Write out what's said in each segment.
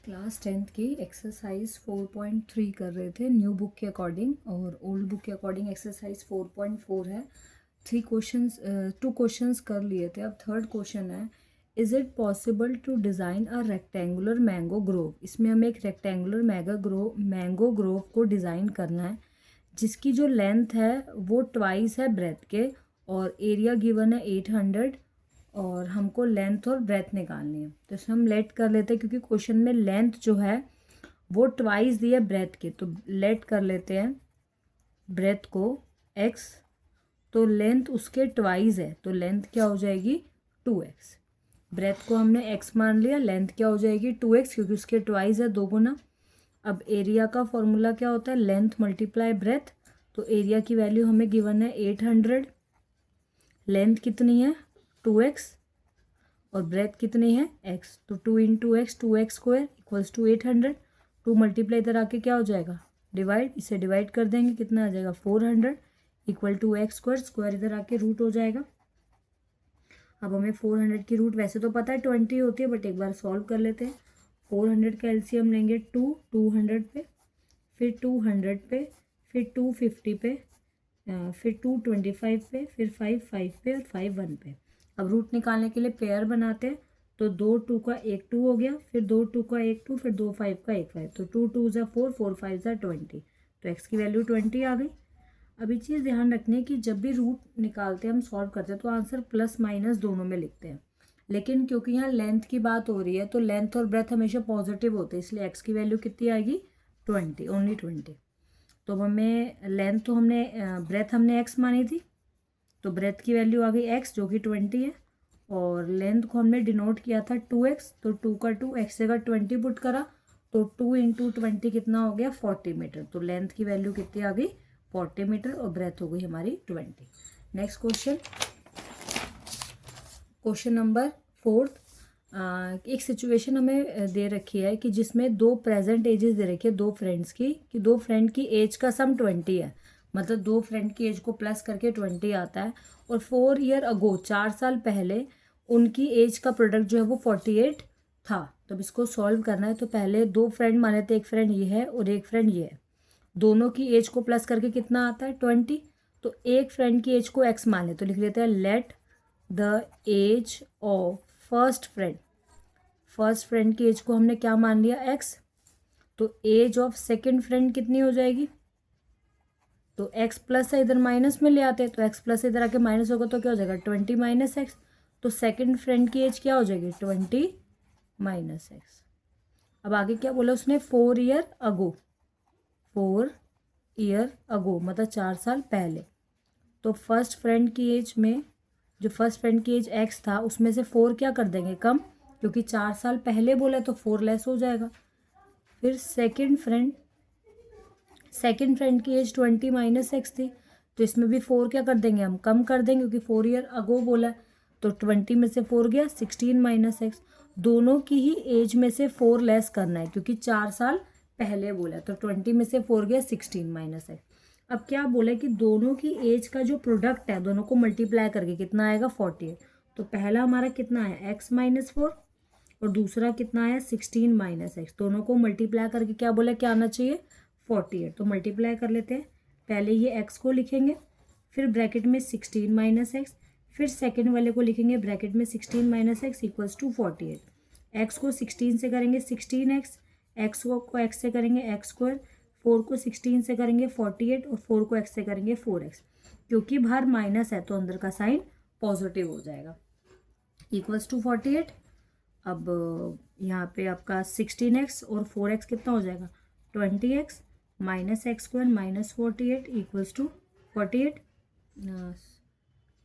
Class 10th की exercise 4.3 कर रहे थे न्यू बुक के अकॉर्डिंग, और ओल्ड बुक के अकॉर्डिंग एक्सरसाइज 4.4 है। 2 क्वेश्चंस कर लिए थे, अब थर्ड क्वेश्चन है, is it possible to design a rectangular mango grove. इसमें हमें एक रेक्टेंगुलर मैंगो ग्रोव को डिज़ाइन करना है जिसकी जो लेंथ है वो ट्वाइस है ब्रेथ के, और एरिया गिवन है 800, और हमको लेंथ और ब्रेथ निकालनी है। तो इसमें हम लेट कर लेते हैं क्योंकि क्वेश्चन में लेंथ जो है वो ट्वाइस दी है ब्रेथ के, तो लेट कर लेते हैं ब्रेथ को x, तो लेंथ उसके ट्वाइस है तो लेंथ क्या हो जाएगी 2x। ब्रेथ को हमने x मान लिया, लेंथ क्या हो जाएगी 2x क्योंकि उसके ट्वाइस है, 2 गुना। अब एरिया का फॉर्मूला क्या होता है, लेंथ मल्टीप्लाई ब्रेथ, तो एरिया की वैल्यू हमें गिवन है 800, लेंथ कितनी है 2x और ब्रेथ कितनी है x, तो 2 into x 2x square equals to 800। 2 multiply इधर आके क्या हो जाएगा डिवाइड, इसे डिवाइड कर देंगे कितना आ जाएगा 400 equal to x square, square इधर आके रूट हो जाएगा। अब हमें 400 की रूट वैसे तो पता है 20 होती है, बट एक बार सॉल्व कर लेते हैं। 400 का एलसीएम लेंगे 200 पे, फिर 200 पे, फिर 250 पे, फिर 225 पे, फिर 5 पे और 5 1 पे। अब रूट निकालने के लिए पेयर बनाते हैं, तो 2 2 का 1 2 हो गया, फिर 2 2 का 1 2, फिर 2 5 का 1 5, तो 2 2 ज़ा 4, 4 5 ज़ा 20, तो एक्स की वैल्यू 20 आ गई। अभी चीज़ ध्यान रखनी है कि जब भी रूट निकालते हैं हम सॉल्व करते हैं तो आंसर प्लस माइनस दोनों में लिखते हैं, लेकिन क्योंकि यहाँ लेंथ की बात हो रही है तो लेंथ और ब्रेथ हमेशा पॉजिटिव होते हैं, इसलिए एक्स की वैल्यू कितनी आएगी 20, ओनली 20। तो अब हमें लेंथ तो हमने ब्रेथ हमने एक्स मानी थी, तो ब्रेथ की वैल्यू आ गई एक्स जो कि 20 है, और लेंथ को हमने डिनोट किया था 2x, तो 2 का 2 एक्स जगह 20 पुट करा, तो 2 इंटू 20 कितना हो गया 40 मीटर, तो लेंथ की वैल्यू कितनी आ गई 40 मीटर और ब्रेथ हो गई हमारी 20। Next question, question number 4। एक सिचुएशन हमें दे रखी है कि जिसमें 2 प्रेजेंट एजेस दे रखी है 2 फ्रेंड्स की, कि 2 फ्रेंड की एज का सम 20 है, मतलब 2 फ्रेंड की एज को प्लस करके 20 आता है, और 4 ईयर अगो 4 साल पहले उनकी एज का प्रोडक्ट जो है वो 48 था। तो अब इसको सॉल्व करना है, तो पहले 2 फ्रेंड माने थे, एक फ्रेंड ये है और एक फ्रेंड ये है, दोनों की एज को प्लस करके कितना आता है 20। तो एक फ्रेंड की एज को x मान ले, तो लिख लेते हैं let the age of first friend की एज को हमने क्या मान लिया x, तो एज ऑफ सेकंड फ्रेंड कितनी हो जाएगी, तो x प्लस है इधर माइनस में ले आते हैं, तो x प्लस इधर आके माइनस होगा तो क्या हो जाएगा 20 माइनस एक्स, तो सेकंड फ्रेंड की एज क्या हो जाएगी 20 माइनस एक्स। अब आगे क्या बोला उसने 4 ईयर अगो, 4 ईयर अगो मतलब 4 साल पहले, तो फर्स्ट फ्रेंड की एज में जो फर्स्ट फ्रेंड की एज x था उसमें से 4 क्या कर देंगे कम, क्योंकि 4 साल पहले बोला तो 4 लेस हो जाएगा। फिर सेकंड फ्रेंड की एज 20 माइनस एक्स थी, तो इसमें भी 4 क्या कर देंगे हम कम कर देंगे क्योंकि 4 ईयर अगो बोला है, तो 20 में से 4 गया 16 माइनस एक्स। दोनों की ही एज में से 4 लेस करना है क्योंकि 4 साल पहले बोला है, तो 20 में से 4 गया 16 माइनस एक्स। अब क्या बोला कि दोनों की एज का जो प्रोडक्ट है दोनों को मल्टीप्लाई करके कितना आएगा 48, तो पहला हमारा कितना है x माइनस 4 और दूसरा कितना है 16 माइनस एक्स, दोनों को मल्टीप्लाई करके क्या बोला क्या आना चाहिए 48, तो मल्टीप्लाई कर लेते हैं। पहले ये x को लिखेंगे, फिर ब्रैकेट में 16 माइनस एक्स, फिर सेकेंड वाले को लिखेंगे ब्रैकेट में 16 minus x equals to 48। X को 16 से करेंगे 16x, एक्स को x से करेंगे एक्स स्क्वायर, 4 को 16 से करेंगे 48 और 4 को x से करेंगे 4x, क्योंकि बाहर माइनस है तो अंदर का साइन पॉजिटिव हो जाएगा इक्वल्स टू 48। अब यहाँ पे आपका 16x और 4x कितना हो जाएगा 20x minus x square minus 48 equals to 48।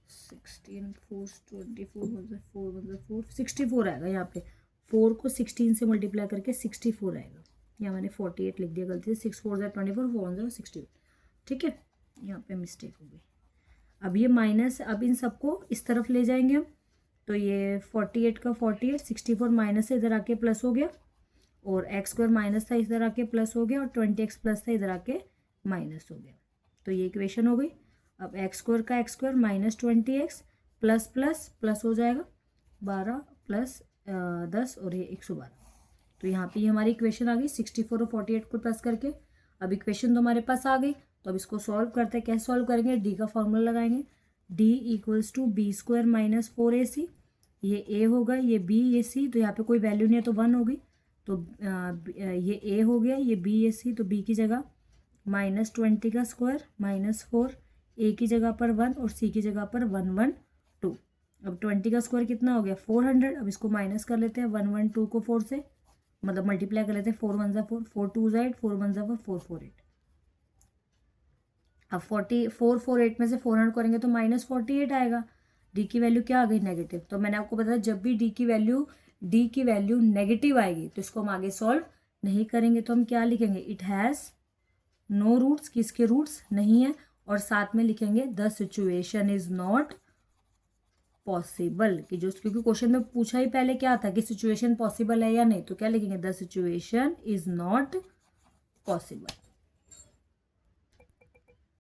16 4 24 4 64 आएगा, यहाँ पे 4 को 16 से मल्टीप्लाई करके 64 आएगा, यहाँ मैंने 48 लिख दिया गलती से, 6 4 24 4 64, ठीक है यहाँ पे मिस्टेक हो गई। अब ये माइनस, अब इन सबको इस तरफ ले जाएंगे हम, तो ये 48 का 48 64 माइनस से इधर आके प्लस हो गया, और एक्स स्क्वायर माइनस था इधर आके प्लस हो गया, और 20x प्लस था इधर आके माइनस हो गया, तो ये इक्वेशन हो गई। अब एक्स स्क्वायर का x square minus 20x plus plus plus हो जाएगा 12 प्लस 10 और ये 112, तो यहाँ पे ये हमारी इक्वेशन आ गई 64 और 48 को प्लस करके। अब इक्वेशन तो हमारे पास आ गई, तो अब इसको सॉल्व करते हैं। कैसे सॉल्व करेंगे, डी का फॉर्मूला लगाएंगे, D equals to B square minus 4ac। ये ए होगा, ये बी, ये सी, तो यहाँ पे कोई वैल्यू नहीं है तो 1 होगी, तो ये ए हो गया, ये बी, ये सी, तो बी की जगह माइनस 20 का स्क्वायर माइनस 4, ए की जगह पर 1 और सी की जगह पर 112। अब 20 का स्क्वायर कितना हो गया 400। अब इसको माइनस कर लेते हैं 112 को 4 से, मतलब मल्टीप्लाई कर लेते हैं, 4 1 4, 4 2 8, 4 1 4, 4 4 8। अब 448 में से 400 करेंगे तो माइनस 48 आएगा। डी की वैल्यू क्या आ गई, नेगेटिव। तो मैंने आपको बताया जब भी डी की वैल्यू नेगेटिव आएगी तो इसको हम आगे सॉल्व नहीं करेंगे। तो हम क्या लिखेंगे, इट हैज़ नो रूट्स, किसके रूट्स नहीं है, और साथ में लिखेंगे the situation is not possible, कि जो क्योंकि क्वेश्चन में पूछा ही पहले क्या था कि सिचुएशन पॉसिबल है या नहीं, तो क्या लिखेंगे, the situation is not possible.